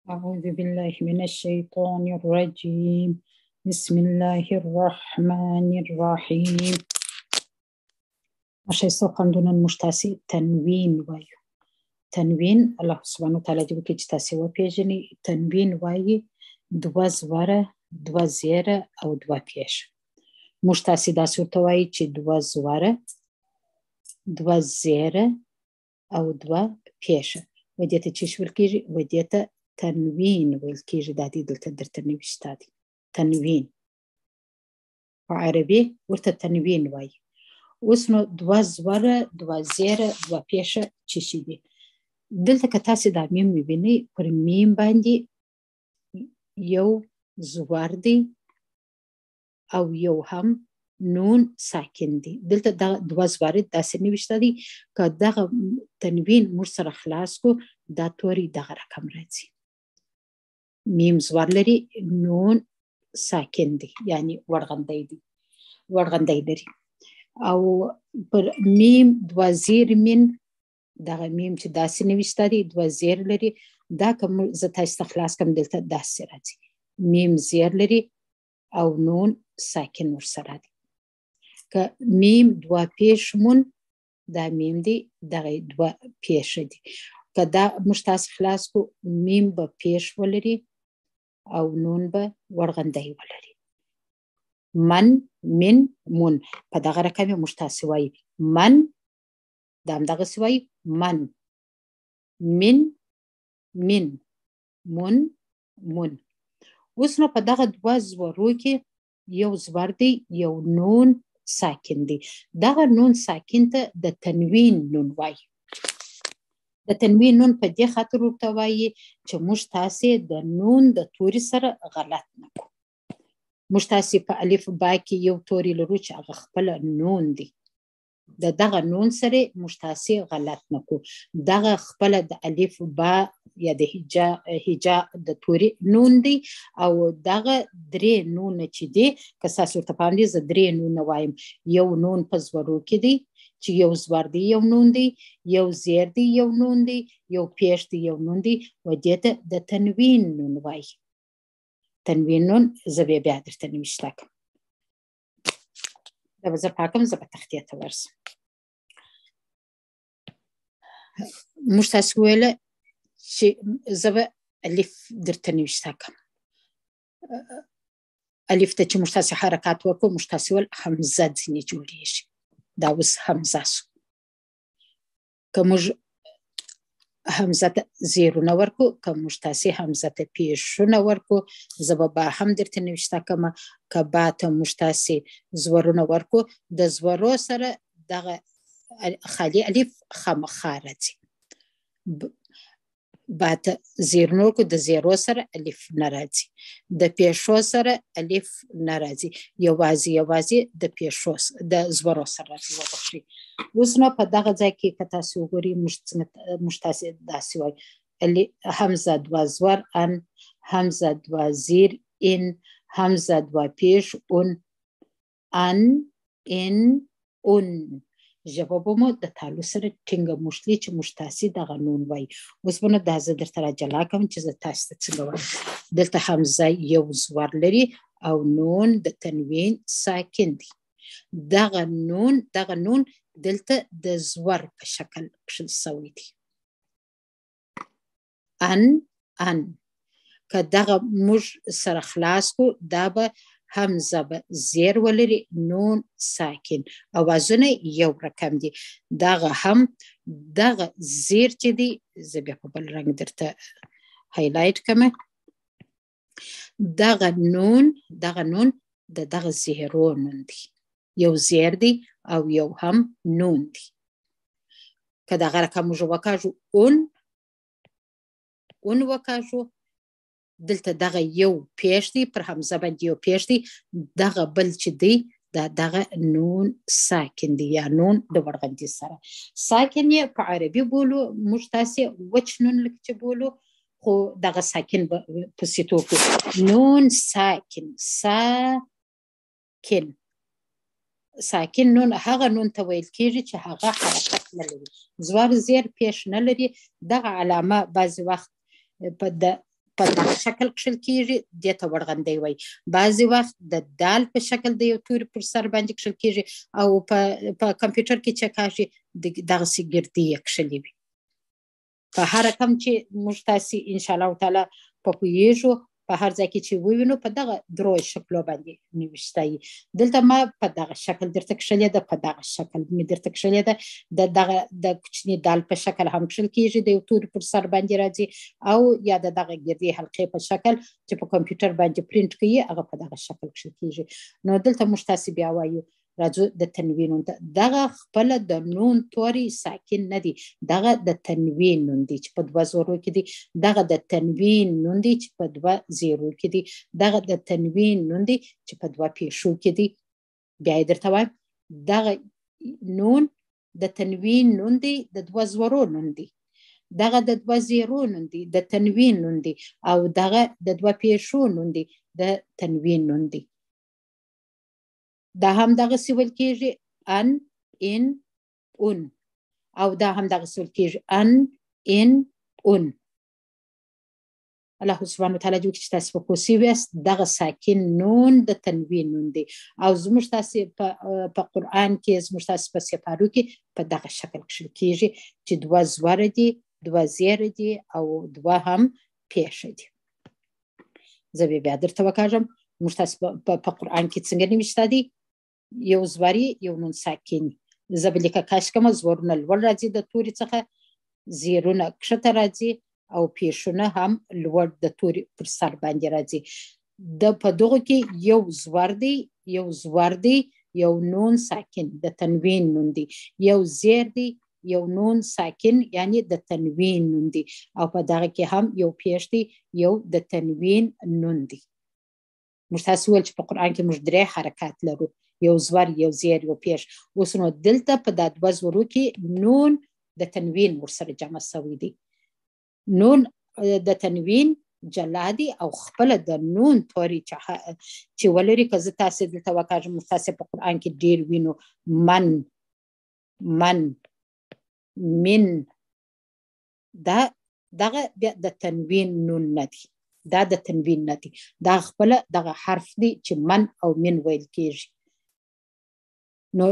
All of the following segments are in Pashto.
أعوذ بالله من الشيطان الرجيم. بسم الله الرحمن الرحيم. ماشي سوقان دون المشتاسي تنوين وايو. تنوين الله سبحانه وتعالى جب كي جتاسي وبيجني تنوين واي دوا زوارة دوا زيرة أو دوا بيش. مشتاسي دا سورة واي چي دوا زوارة دوا زيرة أو دوا بيش. وديتا چيش والكيجي وديتا تنوين والكيجي دادي دلتا در تنويش دادي تنوين وعربي ورتا تنوين واي واسنو دوا زوارة دوا زيرة دوا بيشة چشي دي دلتا كتاسي دا ميم مبيني پر ميم باندي يو زوار دي أو يو هم نون ساكن دي دلتا دا دوا زوارة دا سنويش دادي که دا تنوين مرسر خلاصكو دا توري دا رقم رازي ميم زوار لري نون ساكن دي يعني ورغندي لري او پر ميم دوا زير من دا ميم چې داسې نوشته دي دوا زير لري دا کوم زتا استخلاص کوم دلته داسې راځي ميم زير لري او نون ساکن ورسره دي که ميم دوا پیش مون دا ميم دي دا دوا پیش دي که دا مشتاس خلاص کو ميم با پیش ولري او نون با ورغندي ولري من من من په دغه رقم مشتاس وای من دام دغه سوای من من من من من اوس نو په دغه دوا زورو کې یو زور دی یو نون ساکن دی دغه نون ساکن ته د تنوین نون وای د تنوین نون په دې خاطر ورته وایي چې موږ تاسې د نون د توري سره غلط نه کوو موږ تاسې په الف با کې یو توري لرو چې هغه خپله نون دی دغه نون سره موږ تاسې غلط نه کوو دغه خپله د الف با یا د هجا د توري نون دی او دغه درې نونه چې دی که ستاسو ورته پام دی زه درې نونه وایم یو نون په زورو کې دی چې یو زور دی یو نون دی یو زیر دی یو نون دی یو پیش دی یو نون دی و دې ته د تنوین نون وایي تنوین نون زه بیا درته نوشته کړم دا به زه پاکم زه به تختې ته ورسم موږ تاسو ویله چې زه به الف درته نوشته کړم الف ته چې موږ تاسې حرکات وکړو موږ تاسې ویل همزه ځینې جوړېږي دا اوس همزه سو که موږ همزه ته زیرونه ورکو که موږ تاسې همزه ته پیشونه ورکو زه به با هم درته نوشته کړم که با ته موږ تاسې زورونه ورکو د زورو سره دغه خالي الف خامخا راځي با ته زیرونه ورکو د زیرو سره الف نه راځي د پیشو سره الف نه راځي یوازې د پیشو د زورو سره راځي وبخښئ اوس نو په دغه ځای کې که تاسې وګورئ موږ تاسې داسې وایو همزه دوا زور ان همزه دوا زیر ان همزه دوا پیش اون ان ان اون ژبه به مو د تالو سره ټینګه موښلي چې موږ تاسې دغه نون وایي اوس به نو دا زه درته راجلا کوم چې زه تاسې ته څنګه وایم دلته همزه یو زور لري او نون د تنوین ساکن دی دغه نون دلته د زور په شکل کښل سوی دی ان که دغه موږ سره خلاص کو دا به همزه به زیر ولري نون ساکن اوازونه یو رقم دي دغه هم دغه زیر چې دی زه بیا په بل رنګ درته هایلایټ کوم دغه نون دغه زیرو نون دی یو زیر دی او یو هم نون دی که دغه رقم موږ وکاږو اون وکاږو دلته دغه یو پیش دی پر همزه باندې یو پیش دی دغه بل چې دی دغه نون ساکن دی یا نون د ورغندې سره ساکن یې په عربي بولو موږ تاسې وچ نون لکه چې بولو خو دغه ساکن په سیتو کې نون ساکن نون هغه نون ته ویل کېږي چې هغه حرکت نه لري زور زیر پیش نه لري دغه علامه بعضې وخت په د په دغه شکل کښل کېږي دې ته ورغندی وایي. بعضې وخت د دال په شکل د یو توري پر سر باندې کښل کېږي او په کمپیوټر کې چې کاشي دغسې ګردې یې کښلې وي. په هر رقم چې موږ تاسې انشاءالله تعالی په پوهېږو په هر ځای کې چې ووینو په دغه درو شکلو باندې نوشته. دلته ما په دغه شکل درته کښلې ده، په دغه شکل مې درته کښلې ده. دغه د کوچني دال په شکل هم کښل کېږي د یو توري پر سر باندې راځي، او یا د دغه ګردې حلقې په شکل چې په کمپیوټر باندې پرینټ کوي هغه په دغه شکل کښل کېږي. نو دلته موږ تاسې بیا وایو راځو د تنوین نوم ته. دغه خپله د نون توری ساکن نه دی، دغه د تنوین نوم دی چې په دوه زورو کې دی. دغه د تنوین نوم دی چې په دوه زیرو کې دی. دغه د تنوین نوم دی چې په دوه پیښو کې دی. بیا یې درته وایم دغه نون د تنوین نوم دی د دوه زورو نوم دی. دغه د دوه زیرو نوم دی د تنوین نوم دی، او دغه د دوه پیښو نوم دی د تنوین نوم دی. دا هم دغسې ویل کېږي ان ان اون، او دا هم دغسې ویل کېږي ان ان اون. الله سبحانه وتعالی دې وکړي چې تاسې په پوه سوي یاست. دغه ساکن نون د تنوین نون دی، او زموږ تاسې په قرآن کې زموږ تاسې په سپارو کې په دغه شکل کښل کېږي چې دوه زوره دي، دوه زیره دي، او دوه هم پیښه دي. زه بیا درته وکاږم موږ تاسې په قرآن کې څنګه نوشته دي. یو زوري یو نون ساکن. زه به لیکه کاش کومه زورونه لوړ راځي د توري څخه، زیرونه کښته راځي، او پیښونه هم لوړ د توري پر سر باندې راځي. په دغو کې یو زور دی، یو زور دی، یو نون ساکن د تنوین نون دی، یو زیر دی، یو نون ساکن یعنی د تنوین نون دی، او په دغه کې هم یو پیښ دی، یو د تنوین نون دی. موږ تاسې ویل چې په قرآن کې موږ 3 حرکات لرو، یو زور، یو زیر، یو پیښ. اوس نو دلته په دا دوه زورو کې نون د تنوین ورسره جمع شوی دی. نون د تنوین جلا دی، او خپله د نون توری چې ولري. که زه تاسې دلته وکاږم موږ تاسې په قرآن کې ډېر وینو من من من، دغه بیا د تنوین نون نه دی، دا د تنوین نه دی، دا خپله دغه حرف دی چې من او من ویل کېږي. نو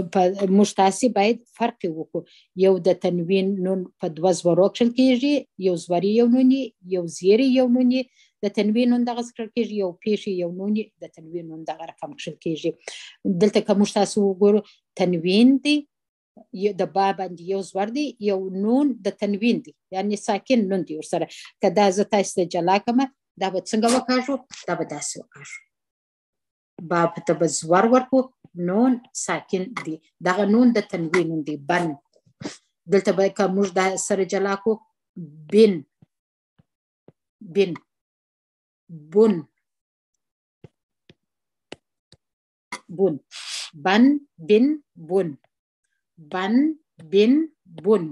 موږ تاسې باید فرق وکړو. یو د تنوین نون په دوه زورو کښل کېږي، یو زوري یو نونی، یو زیری یو نونی د تنوین نون دغه کښل کېږي، یو پیښې یو نونی د تنوین نون دغه رقم کښل کېږي. دلته که موږ تاسې وګورو تنوین دی، د با باندې یو زور دی، یو نون د تنوین دی یعنی ساکن نون دی ورسره. که دا زه تاسې ته جلا کړمه دا به څنګه وکاږو؟ دا به داسې وکاږو. با ته به زور ورکو، نون ساکن دی، دغه نون د تنوین نون دی بن. دلته به که موږ دا سره جلا کو بن بن بن بن بن بن بن بن بن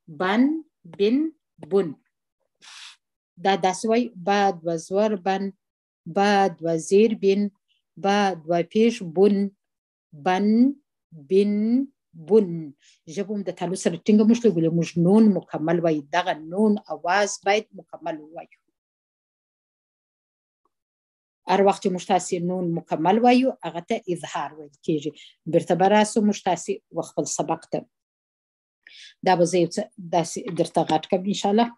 بن بن بن بن. دا داسې وایي با دوه زور بن، با دوه زیر بن، با دوه پیښ بن، بن بن بن. ژبه هم د تعلق سره ټینګه موږ ولې موږ نون مکمل وایي. دغه نون اواز باید مکمل ووایو. هر وخت چې موږ تاسې نون مکمل وایو هغه ته اظهار ویل کېږي. بیرته به راسو موږ تاسې خپل سبق ته. دا به زه یو څه داسې درته غټ کړم انشاءالله.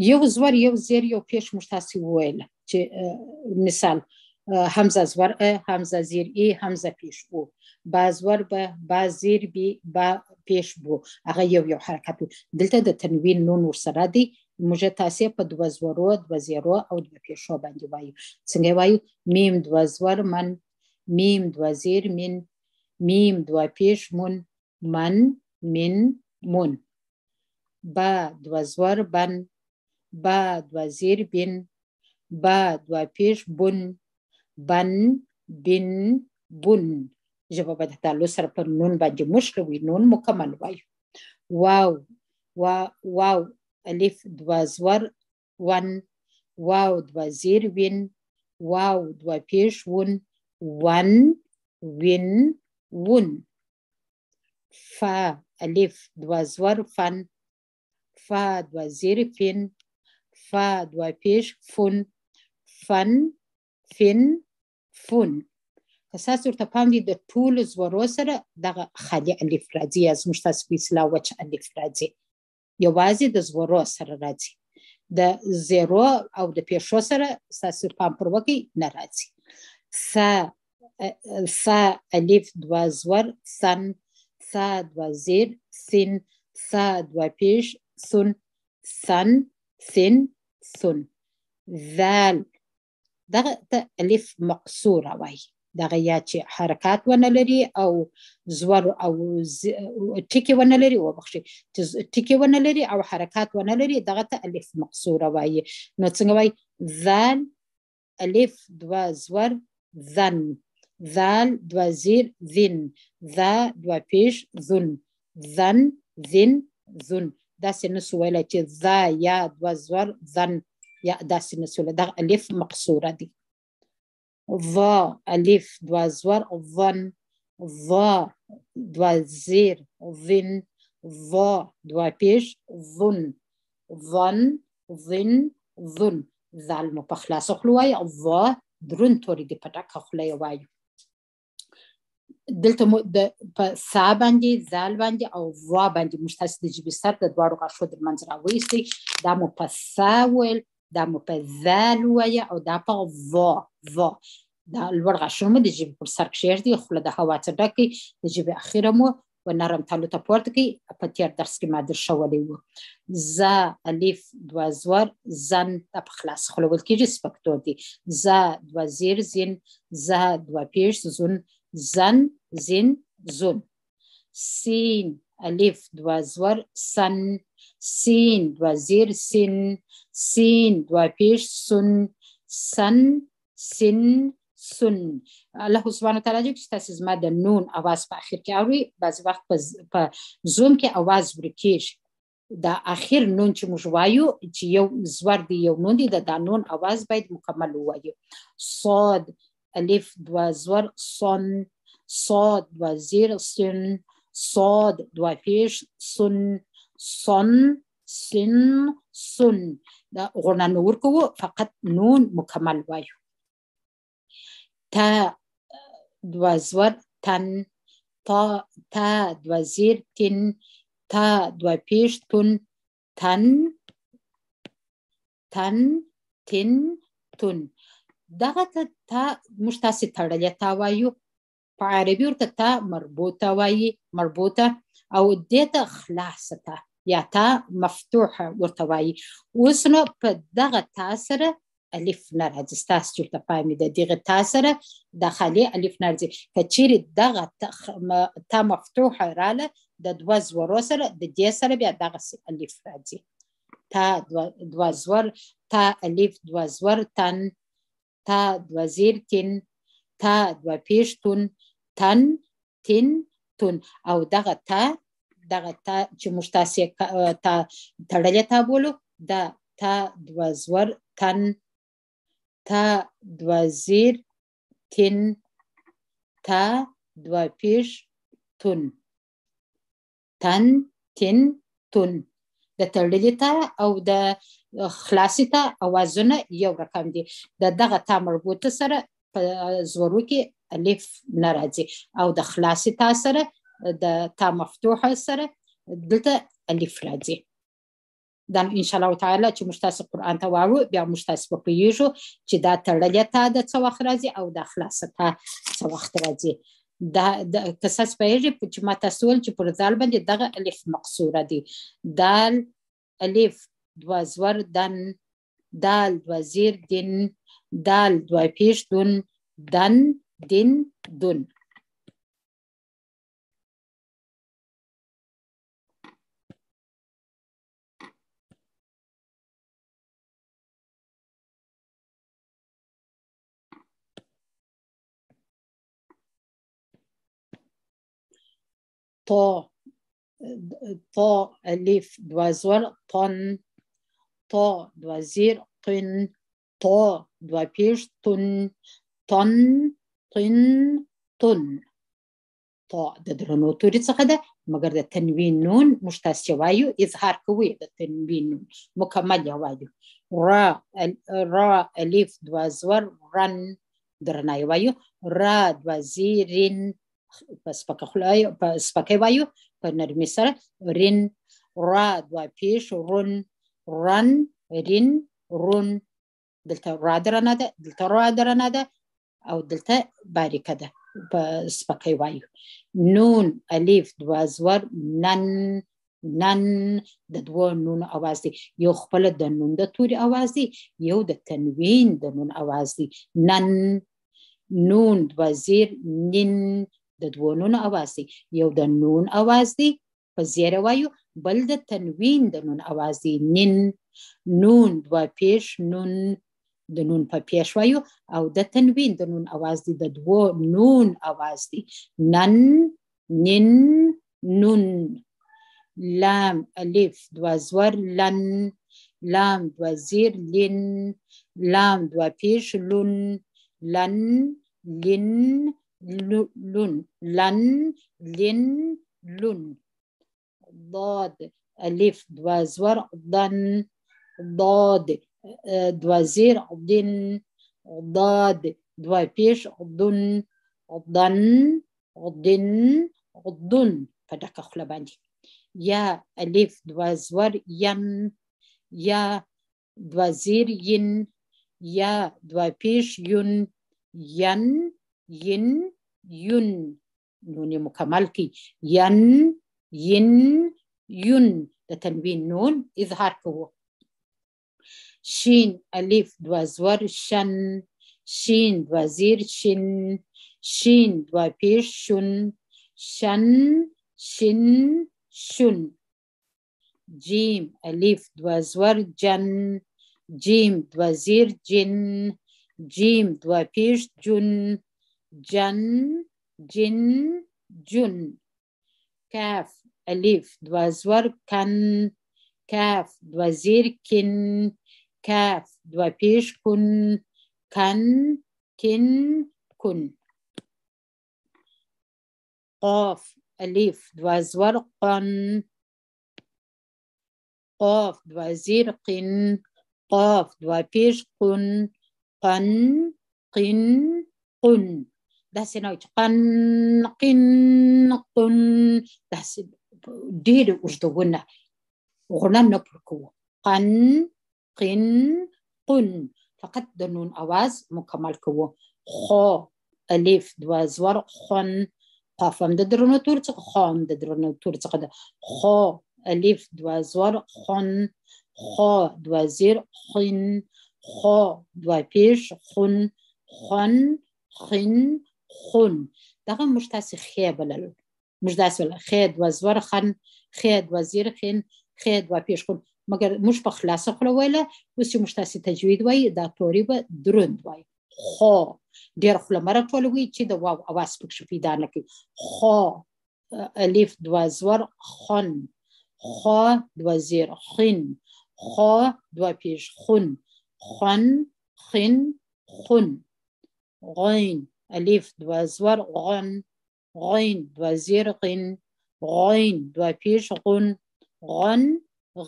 یو زور، یو زیر، یو پیښ موږ تاسې وویله چې مثال همزه زور همزه زیر ای، همزه پیښ او، با زور به، با زیر بی، با پیښ بو. هغه یو یو حرکت. دلته د تنوین نون ورسره دی. موږ تاسې په دوه زورو، دوه زیرو او دوه پیښو باندې وایو. څنګه وایو؟ میم دوه زور من، میم دوه زیر من، میم دوه پیښ من، من من من. با دوه زور بن، با دوه زیر بن، با دوه پیښ بن، بن بن بن. ژبه به د تعلق سره په نون باندې مشکل وي، نون مکمل وایو. واو واو الف دوه زور ون، واو دوه زیر وین، واو دوه پیښ ون، ون وین ون. فا ألف دوا زور فن، فا دوا زير فين، فا دوا پیش فن، فن فن فن. اساس ورته پام دی د ټول زورو سره دغه خالي الف راځي، از موږ تاسو په اصطلاح وچ الف راځي، یوازې د زورو سره راځي، د زیرو او د پیښو سره تاسو پام پر وکړئ نه راځي. ثا الف دوا زور ثن، ثا دوا زیر سین، ثا دوا پیش ثن، ثن ثن ثن. ذال دغه ته الف مقصوره وایي، دغه یا چې حرکات ونه لري او زور او ټکي ونه لري، وبخښئ چې ټکي ونه لري او حرکات ونه لري، دغه ته الف مقصوره وایي. نو څنګه وایي؟ ذال الف دوا زور ذن، ذال دوا زیر ذن، ذا دوا پیش ذن، ذن ذن ذن. داسې نسو ویلی چې ذا یا دوا زور ذن، یا داسې نسو ویلی، دغه الف مقصوره دي. ظا الف دوا زور ظن، ظا دوا زیر ظن، ظا دوا پیش ظن، ظن ظن ظن. ذال مو په خلاصه خوله وایي، ظا دروند توري دي په ډکه خوله یې وایو. دلته مو په ثا باندې، ذال باندې او ظا باندې موږ تاسو د ژبې سر د دواړو غاښو تر منځ راوایستئ. دا مو په ثا ویل، دا مو په ذال ووایه او دا په ظا. ظا دا لوړ غاښونه مو د ژبې پر سر کښېږدئ، خوله د هوا څخه ډک کړئ، د ژبې اخیره مو په نرم تالو ته پورته کړئ. په تېر درس کې ما درښولی و. ذا الف دوا زور زن، دا په خلاصه خوله ویل کېږي، سپکتور دی. ذا دوا زیر زین، ذا دوا پیش زن، زن زین زن. سین الف دوا زور سن، سین دوا زیر سین، سین دوا پیش سن، سن سن سن. الله سبحانه وتعالی چې تاسو زما د نون اواز په اخر کې اورئ، بعضې وخت په زوم کې اواز ورکېږي. دا اخر نون چې موږ وایو چې یو زور دی یو نون دی، دا نون اواز باید مکمل ووایو. صاد الف دوا زور صن، صاد دوا زیر سن، صاد دوا پیش سن، صن سن سن. دا غوڼه نه ورکوو، فقط نون مکمل وایو. تا دوا زور تن، تا دوا زیر تن، تا دوا پیش تن، تن تن تن تن. دغه ته تا موږ تاسې تړلې تا وایو، په عربي ورته تا مربوطه وایي، مربوطه، او دې ته خلاصه تا یا تا مفتوحه ورته وایي. اوس نو په دغه تا سره الف نه راځي، ستاسو چې ورته پام وي د دغه تا سره د خالي الف نه راځي. که چیرې دغه تا مفتوحه راله د دوه زورو سره، د دې سره بیا دغسې الف راځي. تا دوه زور، تا الف دوه زور تن، تا دوه زیر تن، تا دوه پیش تن، تن تن تن. او دغه تا چې موږ تاسې تا تړلې تا بولو، دا تا دوه زور تن، تا دوه زیر تن، تا دوه پیش تن، تن تن تن. د تړلې تا او د خلاصې تا اوازونه یو رقم دي. د دغه تا مربوطه سره په زورو کې الف نه راځي، او د خلاصې تا سره د تا مفتوحه سره دلته الف راځي. دا ان شاء الله تعالی چې موږ تاسو قرآن ته واورو، بیا موږ تاسو به پوهیږو چې دا تړلې تا د څه وخت راځي او دا خلاصه تا څه وخت راځي. دا که تاسو پوهیږئ چې ما تاسو ویل چې پر ذال باندې دغه الف مقصوره دي. دال الف دوا زور دن، دال دوا زیر دن، دال دوا پیش دن، دن دن دن. طا، طا الف دوا زور طن، طا دوا زیر طن، طا دوا پیش طن، طن طن طن. طا د درنو توري څخه ده مګر د تنوین نون موږ تاسو وایو اظهار کوي د تنوین نون مکمل وایو را الف دوا زور رن درنای وایو را دوا زیرین پس پکې وایو په نرمي سره رین را دوا پیش رن رن رین رون دلته را درنه ده دلته را درنه ده او دلته باریکه ده په سپکې وایو نون الف دوا زور نن نن د دوه نون اواز دی یو خپل د نون د توري اواز دی یو د تنوین د نون اواز دی نن نون دوا زیر نین د دوه نون اواز دی یو د نون اواز دی په زیر وایو بل د تنوین د نون اواز دی نین نون دوا پیش نون د نون په پیش وایو او د تنوین د نون اواز دی د دوه نون اواز دی نن نین نون لام الف دوا زور لن لام دوا زیر لن لام دوا پیش لن لن لن لن لن لن لن ضاد الف دوا زور ضن ضاد دوا زیر ضن ضاد دوا پیش ضن ضن ضن ضن په ډکه خوله باندې یا الف دوا زور ین یا دوا زیر ین یا دوا پیش یون ین ین یون نون مکمل کی ین ین یون د تنوین نون اظهار کوو شین الف دوا زور شن شین دوا زیر شن شین دوا پیش شن شن شن شن جیم الف دوا زور جن جیم دوا زیر جن جیم دوا پیش جن جن جن جن کاف الف دوا زور کن کاف دوا زیر کن کاف دوا پیش کن کن کن کن قاف الف دوا زور قن قاف دوا زیر قن قاف دوا پیش قن قن قن قن داسې نه چې قن قن قن داسې ډېر اوږدونه غنه نه پر کوو قن قن قن فقط د نون اواز مکمل کوو خو الف دوا زور خن قاف هم د درنو تور څخه خو هم د درنو تور څخه ده خو الف دوا زور خن خو دوا زیر خن خو دوا پیش خن خن خن خن دغه موږ تاسې خې بلل موږ داسې بلل خې دوا زور خن خې دوا زیر خن خې دوا پیش خن مګر موږ په خلاصه خوله ویله اوس چې موږ تاسې تجوید وایي دا توري به دروند وایي خو ډېر خوله مه راټولوئ چې د واو اواز پکښې پیدا نه کوي خو الف دوا زور خن خو دوا زیر خن خو دوا پیش خن خن خن خن غین الف دوا زور غن غین دوا زیر غن غین دوا پیش غن غن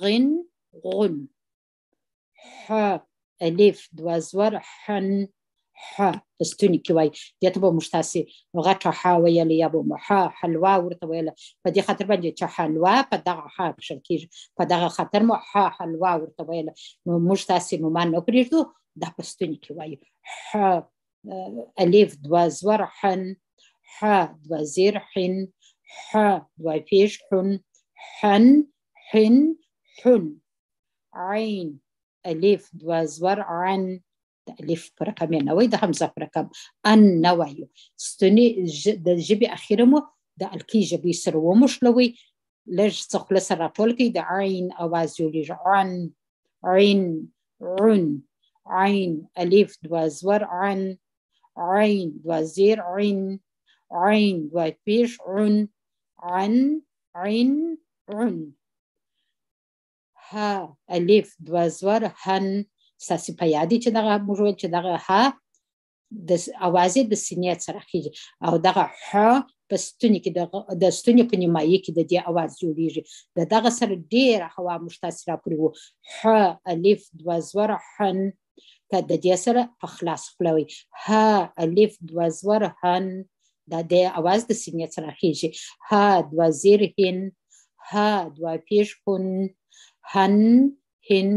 غن غن ح الف دوا زور حن ح استوني کې وایي دې ته به موږ تاسې غټه ح ویله یا به ح حلوا ورته ویله په دې خاطر باندې چې حلوا په دغه ح کښل کېږي په دغه خاطر مو ح حلوا ورته ویله نو موږ تاسې نومان نه پرېږدو دا په ستوني کې وایي ح الف دوا زور حن ح دوا زیر حن ح دوا پیش حن حن حن حن عین الف دوا زور عن الف پر رقم نه وای د همزه پر رقم ان نه وایو ستوني د ژبې اخیره مو د الکی ژبې سره وموښلوئ لږ څه خوله سره راټول کړئ د عین اواز جوړېږي عن عین عن عین الف دوا زور عن عین دوا زیر عین عین دوا پیش عن عن عین عن ها الف دوا زور هن ساسي په یادې چې دغه موږ ویل چې دغه ها د اوازې د سینې سره خېږي او دغه ح په ستوني کې د ستوني په نیمایي کې د دې اواز جوړیږي د دغه سره ډېره هوا موږ تاسې راپورې وو ح الف دوه زوره حن که د دې سره په خلاص خوله وي ها الف دوه زوره هن دا د اواز د سینې څخه خېږي ها دوه زیر هن ها دوه پیش هن هن هن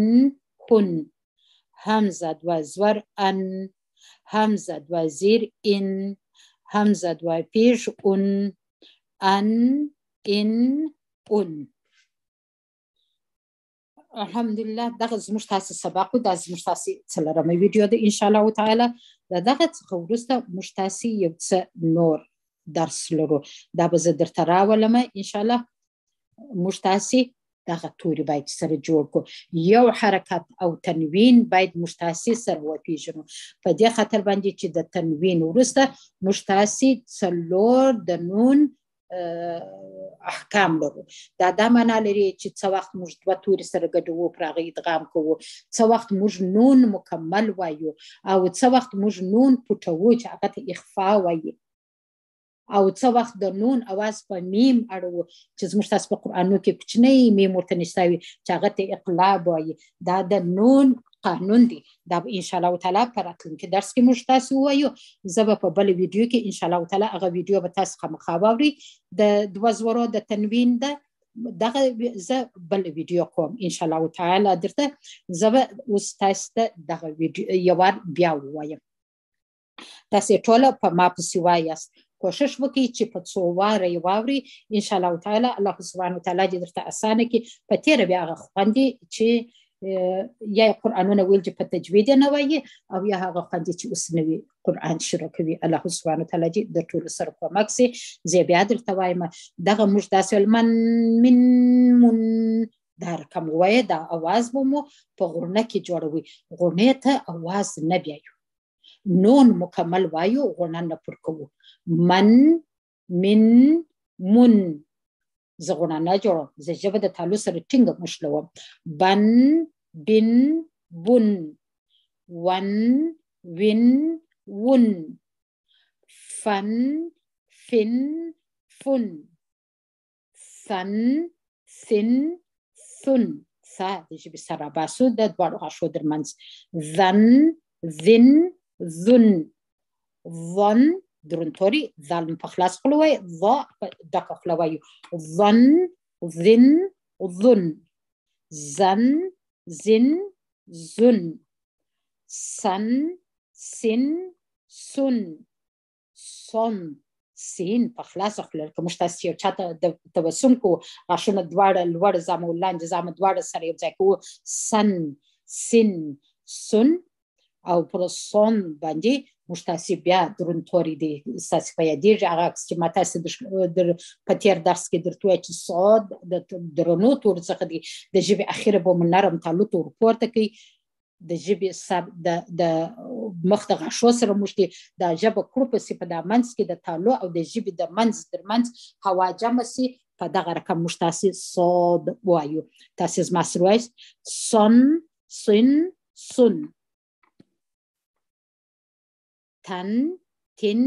هن همزه دوه زور ان همزه دوه زیر این همزه دوه پیش اون ان این اون الحمدلله دغه زموږ تاسې سبق دا زموږ تاسې څلورمه ویډیو ده ان شاء الله تعالی دغه څخه وروسته موږ تاسې یو څه نور درس لرو دا به زه درته راولم ان شاء الله موږ تاسې دغه توري باید سره جوړ کړو یو حرکت او تنوین باید موږ تاسې سره وپېژنو په دې خاطر باندې چې د تنوین وروسته موږ تاسې څلور د نون احکام لرو دا معنا لري چې څه وخت موږ دوه توري سره ګډوو پر هغه ادغام کوو څه وخت موږ نون مکمل وایو او څه وخت موږ نون پټوو چې هغه ته اخفا وایي او څه وخت د نون اواز په میم اړوو چې زموږ تاسو په قرآنو کې کوچنی میم ورته نشته وي چې هغه ته اقلاب وایي دا د نون قانون دی دا ان شاء الله تعالی په راتلونکي درس کې موږ تاسو وایو زه به په بل ویډیو کې ان شاء الله تعالی هغه ویډیو به تاسو خامخا واورئ د دوه زورو د تنوین ده دغه زه بل ویډیو کوم ان شاء الله تعالی درته زه به اوس تاسو ته دغه ویډیو یو وار بیا ووایم تاسو ټول په ما پسې وایاست کوشش وکړئ چې په څو واره یې واورئ ان شاء الله تعالی الله سبحانه وتعالی دې درته اسانه کړي په تېره بیا هغه خوندي چې یا قرآنونه ویل چې په تجوید نه وایي او یا هغه خوندي چې اوس نوي قرآن شروع کوي الله سبحانه وتعالی دې د ټولو سره کومک شي زه بیا درته وایم دغه موږ داسې من دا رقم ووایه دا اواز به مو په غرنه کې جوړوي غرنې ته اواز نه بیایو نون مکمل وایو غرنه نه پر کوو من من من زه غرنه نه جوړم زه ژبه د تالو سره ټینګه مشلوم بن بن بن ون ون ون فن فن فن ثن ثن ثن ثا د ژبې سره باسو د دواړو غاښو ترمنځ ذن ذن ذن ظن درونتوري ظل په خلاص خوله وایي ظا په ډکه خوله وایو ظن ذن ظن زن زن زن سن سن سن سن سین په خلاصه خوله که موږ تاسې یو چاته د تبسم کوو غاښونه دواړه لوړ زامه او لاندې زامه دواړه سره یو ځای کوو سن سن سن او پر سون باندې موږ تاسې بیا درونتوري دی ستاسې په یادېږي هغه عکس چې ما تاسې په تېر درس کې درته وویل چې صاد د درنو تورو څخه دی د ژبې اخیره به مو نرم تالو تور پورته کوي د ژبې د مخ د غاښو سره موږ دا ژبه کړو پسې په دا منځ کې د تالو او د ژبې د منځ ترمنځ هوا جمع سي په دغه رقم موږ تاسې صاد وایو تاسې زما سره وایئ سن سن سن تن تن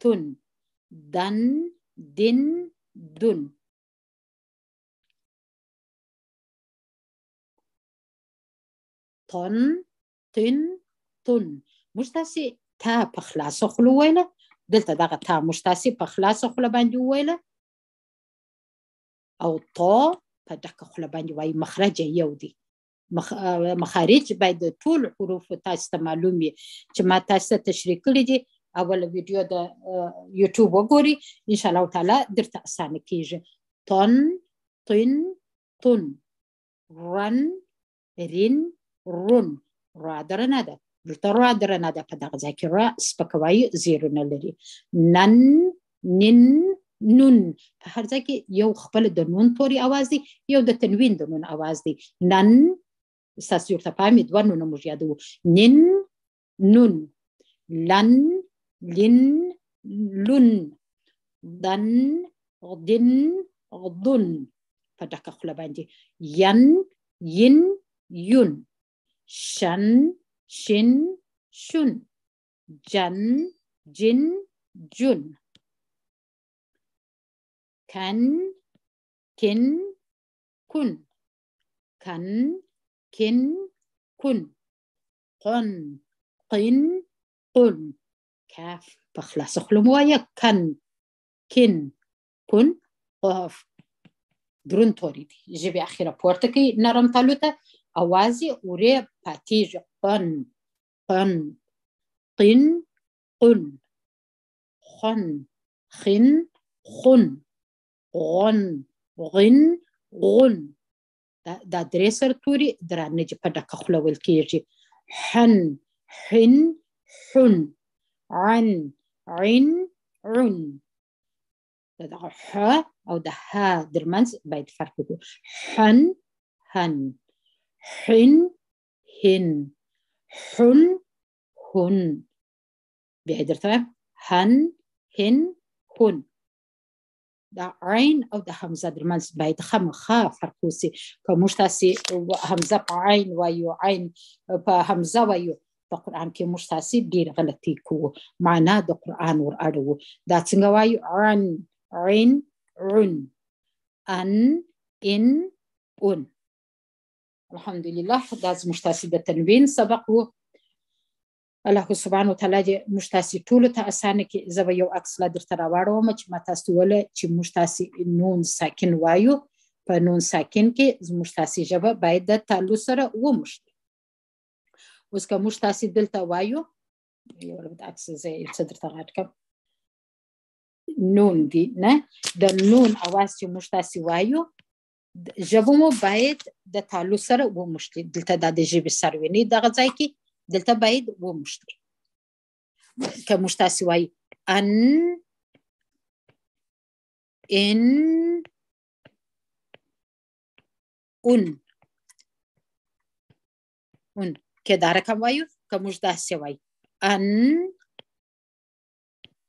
تن دن دن دن تن تن تن موږ تاسې تا په خلاصه خوله وویله دلته دغه تا موږ تاسې په خلاصه خوله باندې وویله او تا په ډکه خوله باندې وایي مخرج یو دی مخارج باید د ټول حروف تاسو ته معلوم وي چې ما تاسو ته تشریح کړي دي اوله ویډیو د یوټیوب وګورئ ان شاء الله تعالی درته اسانه کیږي تن تن تن رن رین رون را درنه ده دلته را درنه ده په دغه ځای کې را سپکه وایي زیرونه لري نن نن نون په هر ځای کې یو خپل د نون توري اواز دی یو د تنوین د نون اواز دی نن ستاسو ورته پامې دوه نونه موږ یادوو نن نون لن لن لن دن دن دن په ډکه خوله باندې ین ین یون شن شن شن جن جن جن كن كن كن كن كن كن قن قن قن كاف بخلاص خلموايا كن كن كن قاف درون توري دي جيبي أخيرا بورتكي نرم تالوتا أوازي وري باتيج قن قن قن قن خن خن خن غن غن غن دا دريسر توري درانجي بدا كخلا والكيجي حن حن حن عن عن عن دا ح أو دا ها درمانز بايد فرقه حن هن حن هن حن هن بيدرتها هن هن هن دا عين أو دا همزة درمانز بايد خم خا فرقوسي كمشتاسي همزة عين ويو عين همزة ويو القرآن كي مشتاسي بير غلطي كو معناه دا قرآن ورأرو دا تنغوايو عن عين عن أن إن أن الحمد لله داز مشتاسي دا تنوين سبقو الله سبحانه وتعالى مشتاسي طولو تا أسانكي زبا يو أكس لادر تراوارو ما چه ما تاستو ولا چه مشتاسي نون ساكن وايو پا نون ساكن كي مشتاسي جبا بايد دا تالو سر ومشت وسكا مشتاسي دلتا وايو يولا بدا أكس زي صدر تغادكم نون دي نه دا نون أواسي مشتاسي وايو جبمو بايد دا تالو سر ومشت دلتا دا دي جيب السرويني دا غزايكي دلتا بايد ومشتر كمشتاسي واي أن إن أن كدارة كم وايو كمشتاسي واي أن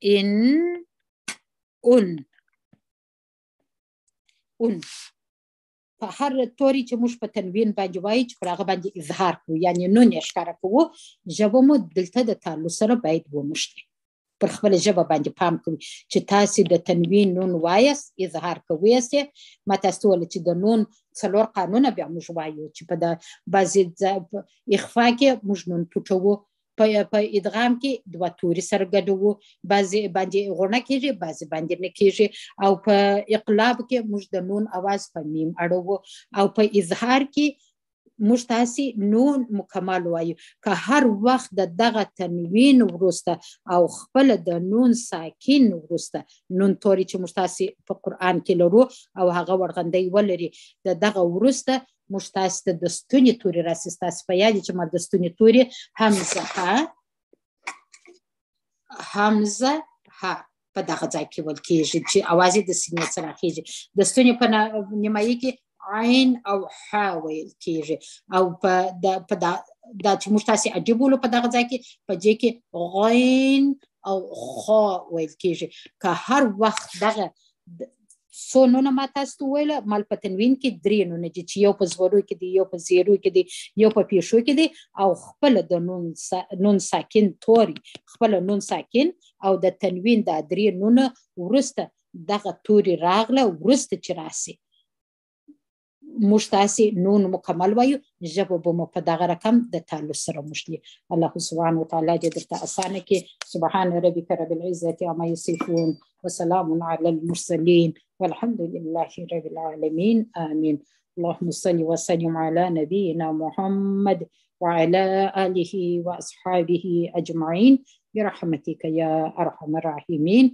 إن أن فهر توري چې موږ په تنوین باندې وایي چې پر هغه باندې اظهار کوو یعنی نون یې ښکاره کوو ژبه مو دلته د تالو سره باید وموښتي پر خپله ژبه باندې پام کوئ چې تاسې د تنوین نون وایاست اظهار کوئ یې ما تاسو وویل چې د نون 4 قانونه بیا موږ وایو چې په د بعضې اخفا کې موږ نون پټوو په ادغام کې 2 توري سره ګډوو بعضې باندې غوڼه کېږي بعضې باندې نه کېږي او په اقلاب کې موږ د نون اواز په میم اړوو او په اظهار کې موږ تاسې نون مکمل وایو که هر وخت د دغه تنوین وروسته او خپله د نون ساکن وروسته نون توري چې موږ تاسې په قرآن کې لرو او هغه ورغندی ولري د دغه وروسته موږ تاسې ته د ستوني توري راسي ستاسې په یاد چې ما د ستوني توري همزه ها همزه ها په دغه ځای کې ویل کېږي چې اواز یې د سینې سره خېږي د ستوني په نیمایي کې عین او ح ویل کېږي او په دا چې موږ تاسې عجیب ولو په دغه ځای کې په دې کې غین او خا ویل کېږي که هر وخت دغه څو نونه ما تاسو ته وویله مال په تنوین کې 3 نونه دي چې یو په زورو کې دي یو په زیرو کې دي یو په پیښو کې دي او خپله د نون ساکن توري خپله نون ساکن او د تنوین دا 3 نونه وروسته دغه توري راغله وروسته چې راسي موږ تاسې نون مکمل وایو ژبه به مو په دغه رقم د تالو سره موښتي الله سبحانه وتعالی دې درته اسانه کړي سبحان ربك رب العزة عما يصفون وسلام على المرسلين والحمد لله رب العالمين آمين اللهم صل وسلم على نبينا محمد وعلى آله وأصحابه أجمعين برحمتك يا أرحم الراحمين